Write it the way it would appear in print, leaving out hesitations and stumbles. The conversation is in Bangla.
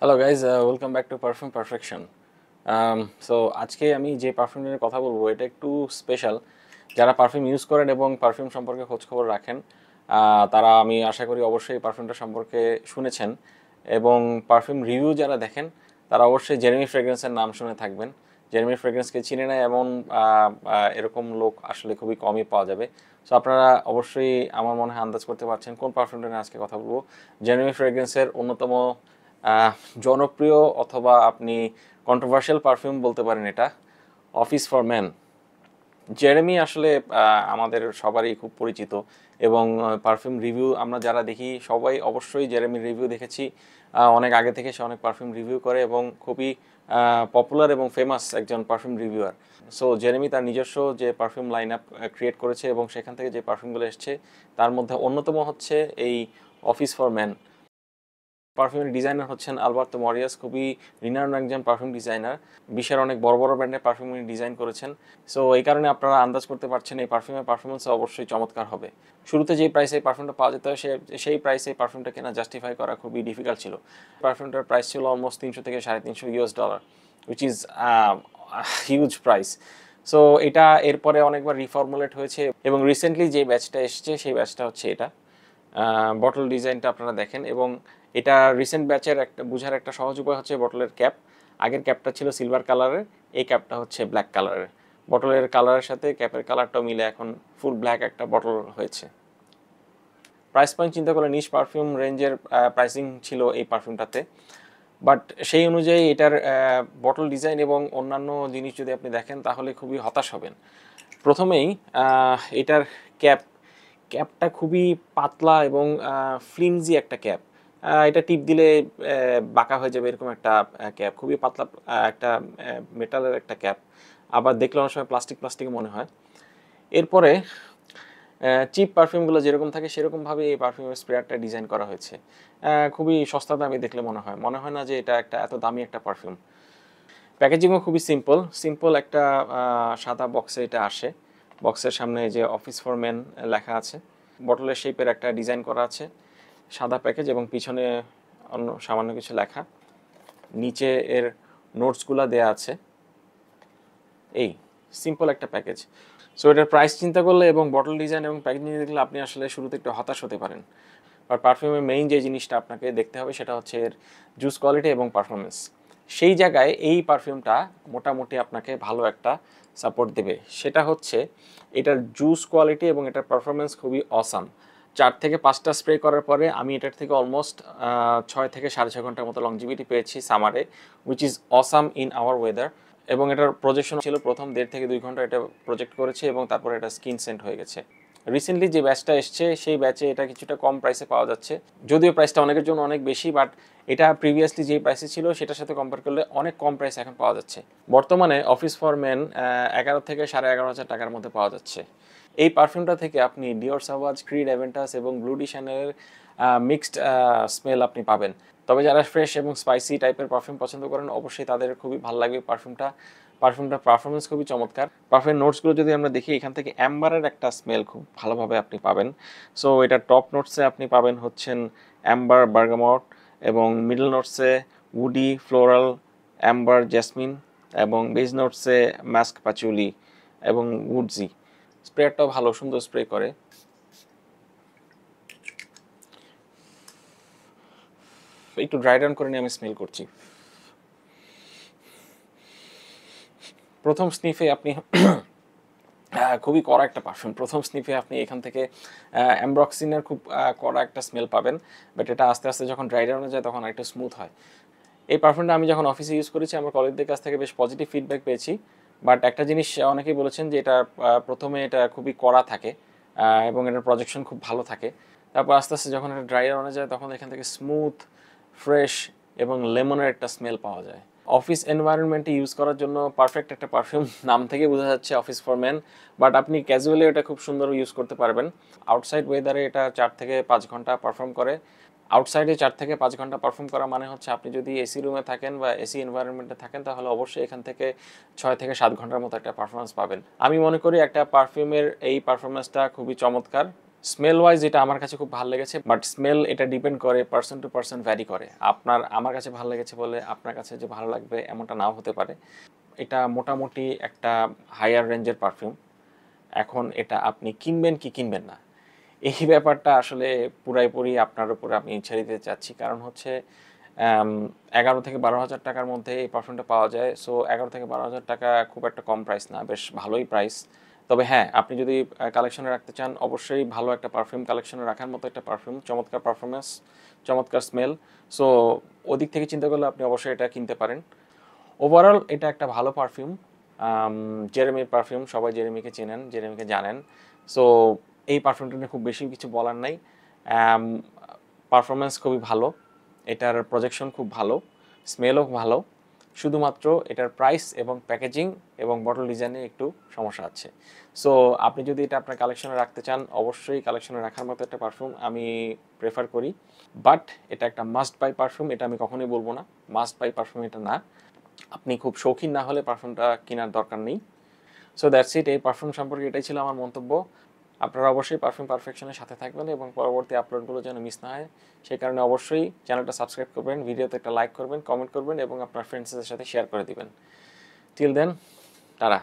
Hello guys, welcome back to perfume perfection. So আজকে আমি যে পারফিউম নিয়ে কথা বলবো এটা একটু স্পেশাল। যারা পারফিউম ইউজ করেন এবং পারফিউম সম্পর্কে খোঁজখবর রাখেন, তারা আমি আশা করি অবশ্যই পারফিউমটা সম্পর্কে শুনেছেন। এবং পারফিউম রিভিউ যারা দেখেন তারা অবশ্যই জেরেমি ফ্রেগ্রেন্সের নাম শুনে থাকবেন। জেরেমি ফ্রেগ্রেন্সকে চিনে নেয় এমন এরকম লোক আসলে খুবই কমই পাওয়া যাবে। সো আপনারা অবশ্যই আমার মনে হয় আন্দাজ করতে পারছেন কোন পারফিউমটা নিয়ে আজকে কথা বলবো। জেরেমি ফ্রেগ্রেন্সের অন্যতম আহ, জনপ্রিয় অথবা আপনি কন্ট্রোভার্সিয়াল পারফিউম বলতে পারেন এটা, অফিস ফর ম্যান। জেরেমি আসলে আমাদের সবারই খুব পরিচিত এবং পারফিউম রিভিউ আমরা যারা দেখি সবাই অবশ্যই জেরেমির রিভিউ দেখেছি। অনেক আগে থেকে সে অনেক পারফিউম রিভিউ করে এবং খুবই পপুলার এবং ফেমাস একজন পারফিউম রিভিউয়ার। সো জেরেমি তার নিজস্ব যে পারফিউম লাইন আপ ক্রিয়েট করেছে এবং সেখান থেকে যে পারফিউমগুলো এসছে তার মধ্যে অন্যতম হচ্ছে এই অফিস ফর ম্যান। পারফিউমের ডিজাইনার হচ্ছেন আলবার্তো মরিয়াস, খুবই রিনাউন্ড একজন পারফিউম ডিজাইনার। বিশ্বের অনেক বড় বড় ব্র্যান্ডের পারফিউম ডিজাইন করেছেন। সো এই কারণে আপনারা আন্দাজ করতে পারছেন এই পারফিউমের পারফরমেন্স অবশ্যই চমৎকার হবে। শুরুতে যেই প্রাইসে এই পারফিউমটা পাওয়া যেত সেই প্রাইসে এই পারফিউমটা কেনা জাস্টিফাই করা খুবই ডিফিকাল্ট ছিল। পারফিউমটার প্রাইস ছিল অলমোস্ট 300 থেকে $350, which is huge price. So এটা এরপরে অনেকবার রিফর্মুলেট হয়েছে এবং রিসেন্টলি যে ব্যাচটা এসছে সেই ব্যাচটা হচ্ছে এটা। বটল ডিজাইনটা আপনারা দেখেন এবং এটা রিসেন্ট ব্যাচের একটা বোঝার একটা সহজ উপায় হচ্ছে বটলের ক্যাপ। আগের ক্যাপটা ছিল সিলভার কালারের, এই ক্যাপটা হচ্ছে ব্ল্যাক কালারের। বটলের কালারের সাথে ক্যাপের কালারটাও মিলে এখন ফুল ব্ল্যাক একটা বটল হয়েছে। প্রাইস পয়েন্ট চিন্তা করলে নিশ পারফিউম রেঞ্জের প্রাইসিং ছিল এই পারফিউমটাতে, বাট সেই অনুযায়ী এটার বটল ডিজাইন এবং অন্যান্য জিনিস যদি আপনি দেখেন তাহলে খুবই হতাশ হবেন। প্রথমেই এটার ক্যাপটা খুবই পাতলা এবং ফ্লিমজি একটা ক্যাপ। এটা টিপ দিলে বাঁকা হয়ে যাবে এরকম একটা ক্যাপ, খুবই পাতলা একটা মেটালের একটা ক্যাপ। আবার দেখলে অনেক সময় প্লাস্টিক প্লাস্টিক মনে হয়। এরপরে চিপ পারফিউমগুলো যেরকম থাকে সেরকমভাবে এই পারফিউমের স্প্রেয়ারটা ডিজাইন করা হয়েছে। খুবই সস্তা দামি দেখলে মনে হয় না যে এটা একটা এত দামি একটা পারফিউম। প্যাকেজিংও খুবই সিম্পল সিম্পল একটা সাদা বক্সে এটা আসে। বক্সের সামনে যে অফিস ফর মেন লেখা আছে, বটলের শেপের একটা ডিজাইন করা আছে, সাদা প্যাকেজ এবং পিছনে অন্য সামান্য কিছু লেখা, নিচে এর নোটসগুলো দেয়া আছে। এই সিম্পল একটা প্যাকেজ। সো এটার প্রাইস চিন্তা করলে এবং বটল ডিজাইন এবং প্যাকেজিং দেখলে আপনি আসলে শুরুতে একটু হতাশ হতে পারেন। আর পারফিউমের মেইন যে জিনিসটা আপনাকে দেখতে হবে সেটা হচ্ছে এর জুস কোয়ালিটি এবং পারফরমেন্স। সেই জায়গায় এই পারফিউমটা মোটামুটি আপনাকে ভালো একটা সাপোর্ট দেবে। সেটা হচ্ছে এটার জুস কোয়ালিটি এবং এটার পারফরমেন্স খুবই অসাম। 4 থেকে 5টা স্প্রে করার পরে আমি এটার থেকে অলমোস্ট 6 থেকে 6.5 ঘন্টার মতো লংজিভিটি পেয়েছি সামারে, which is awesome in our weather. এবং এটার প্রজেকশন ছিল প্রথম 1.5 থেকে 2 ঘন্টা এটা প্রজেক্ট করেছে এবং তারপরে এটা স্কিন সেন্ট হয়ে গেছে। রিসেন্টলি যে ব্যাচটা এসছে সেই ব্যাচে এটা কিছুটা কম প্রাইসে পাওয়া যাচ্ছে, যদিও প্রাইসটা অনেকের জন্য অনেক বেশি, বাট এটা প্রিভিয়াসলি যেই প্রাইসে ছিল সেটার সাথে কম্পেয়ার করলে অনেক কম প্রাইসে এখন পাওয়া যাচ্ছে। বর্তমানে অফিস ফর মেন 11 থেকে 11,500 টাকার মধ্যে পাওয়া যাচ্ছে। এই পারফিউমটা থেকে আপনি ডিওর সাভাজ, ক্রিড অ্যাভেন্টাস এবং ব্লু ডিশানের মিক্সড স্মেল আপনি পাবেন। তবে যারা ফ্রেশ এবং স্পাইসি টাইপের পারফিউম পছন্দ করেন অবশ্যই তাদের খুবই ভালো লাগবে পারফিউমটা পারফরমেন্স খুবই চমৎকার। পারফিউম নোটসগুলো যদি আমরা দেখি, এখান থেকে অ্যাম্বারের একটা স্মেল খুব ভালোভাবে আপনি পাবেন। সো এটা টপ নোটসে আপনি পাবেন হচ্ছেন অ্যাম্বার, বার্গামট, এবং মিডল নোটসে উডি, ফ্লোরাল, অ্যাম্বার, জেসমিন, এবং বেজ নোটসে মাস্ক, পাচুলি এবং উডজি। স্প্রেয়ারটাও ভালো, সুন্দর স্প্রে করে। একটু ড্রাই ডাউন করে নিয়ে আমি স্মেল করছি। প্রথম স্নিফে আপনি খুবই কড়া একটা পারফিউম। প্রথম স্নিফে আপনি এখান থেকে অ্যামব্রক্সিনের খুব কড়া একটা স্মেল পাবেন, বাট এটা আস্তে আস্তে যখন ড্রাই ডাউনে যায় তখন একটা স্মুথ হয়। এই পারফিউমটা আমি যখন অফিসে ইউজ করেছি আমার কলিগদের কাছ থেকে বেশ পজিটিভ ফিডব্যাক পেয়েছি। বাট একটা জিনিস অনেকেই বলেছেন যে এটা প্রথমে এটা খুবই কড়া থাকে এবং এটার প্রজেকশন খুব ভালো থাকে। তারপর আস্তে আস্তে যখন এটা ড্রাই ডাউনে যায় তখন এখান থেকে স্মুথ, ফ্রেশ এবং লেমনের একটা স্মেল পাওয়া যায়। অফিস এনভায়রনমেন্টে ইউজ করার জন্য পারফেক্ট একটা পারফিউম। নাম থেকে বোঝা যাচ্ছে অফিস ফর মেন, বাট আপনি ক্যাজুয়ালি এটা খুব সুন্দর ইউজ করতে পারবেন। আউটসাইড ওয়েদারে এটা 4 থেকে 5 ঘন্টা পারফর্ম করে। আউটসাইডে 4 থেকে 5 ঘন্টা পারফর্ম করা মানে হচ্ছে আপনি যদি এসি রুমে থাকেন বা এসি এনভায়রনমেন্টে থাকেন তাহলে অবশ্যই এখান থেকে 6 থেকে 7 ঘন্টার মতো একটা পারফরমেন্স পাবেন। আমি মনে করি একটা পারফিউমের এই পারফরমেন্সটা খুবই চমৎকার। স্মেল ওয়াইজ এটা আমার কাছে খুব ভালো লেগেছে, বাট স্মেল এটা ডিপেন্ড করে, পার্সন টু পার্সন ভ্যারি করে। আমার কাছে ভালো লেগেছে বলে আপনার কাছে যে ভালো লাগবে এমনটা নাও হতে পারে। এটা মোটামুটি একটা হায়ার রেঞ্জের পারফিউম। এখন এটা আপনি কিনবেন কি কিনবেন না, এই ব্যাপারটা আসলে পুরাপুরি আপনার উপর আমি ছেড়ে দিতে চাচ্ছি। কারণ হচ্ছে 11 থেকে 12 হাজার টাকার মধ্যে এই পারফিউমটা পাওয়া যায়। সো 11 থেকে 12 হাজার টাকা খুব একটা কম প্রাইস না, বেশ ভালোই প্রাইস। তবে হ্যাঁ, আপনি যদি কালেকশনে রাখতে চান, অবশ্যই ভালো একটা পারফিউম কালেকশনে রাখার মতো একটা পারফিউম, চমৎকার পারফরমেন্স, চমৎকার স্মেল। সো ওদিক থেকে চিন্তা করলে আপনি অবশ্যই এটা কিনতে পারেন। ওভারঅল এটা একটা ভালো পারফিউম, জেরেমির পারফিউম। সবাই জেরেমিকে চেনেন, জেরেমিকে জানেন। সো এই পারফিউমটা নিয়ে খুব বেশি কিছু বলার নাই। পারফরমেন্স খুবই ভালো, এটার প্রজেকশন খুব ভালো, স্মেলও ভালো। শুধুমাত্র এটার প্রাইস এবং প্যাকেজিং এবং বটল ডিজাইনে একটু সমস্যা আছে। সো আপনি যদি এটা আপনার কালেকশনে রাখতে চান, অবশ্যই কালেকশনে রাখার মতো একটা পারফিউম আমি প্রেফার করি। বাট এটা একটা মাস্ট বাই পারফিউম, এটা আমি কখনোই বলবো না। মাস্ট বাই পারফিউম এটা না। আপনি খুব শৌখিন না হলে পারফিউমটা কেনার দরকার নেই। So that's it. এই পারফিউম সম্পর্কে এটাই ছিল আমার মন্তব্য। আপনারা অবশ্যই পারফিউম পারফেকশনের সাথে থাকবেন এবং পরবর্তী আপলোডগুলো যেন মিস না হয় সেই কারণে অবশ্যই চ্যানেলটা সাবস্ক্রাইব করবেন, ভিডিওতে একটা লাইক করবেন, কমেন্ট করবেন এবং আপনার ফ্রেন্ডসদের সাথে শেয়ার করে দিবেন। Till then, tata.